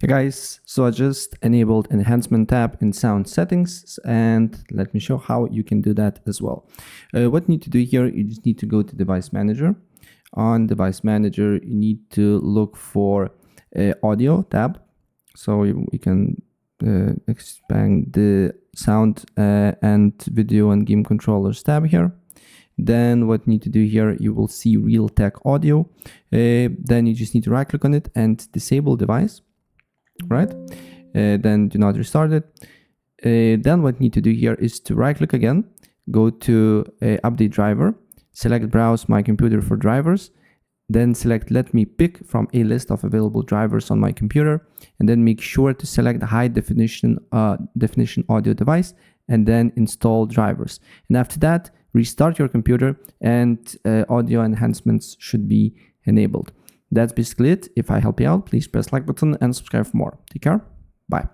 Hey guys, so I just enabled Enhancement tab in Sound Settings, and let me show how you can do that as well. What you need to do here, you just need to go to Device Manager. On Device Manager, you need to look for Audio tab. So we can expand the Sound and Video and Game Controllers tab here. Then what you need to do here, you will see Realtek Audio. Then you just need to right click on it and disable device. Right, then do not restart it. Then what you need to do here is to right click again, go to update driver, select browse my computer for drivers, then select let me pick from a list of available drivers on my computer, and then make sure to select the high definition audio device and then install drivers. And after that, restart your computer and audio enhancements should be enabled. That's basically it. If I help you out, please press like button and subscribe for more. Take care. Bye.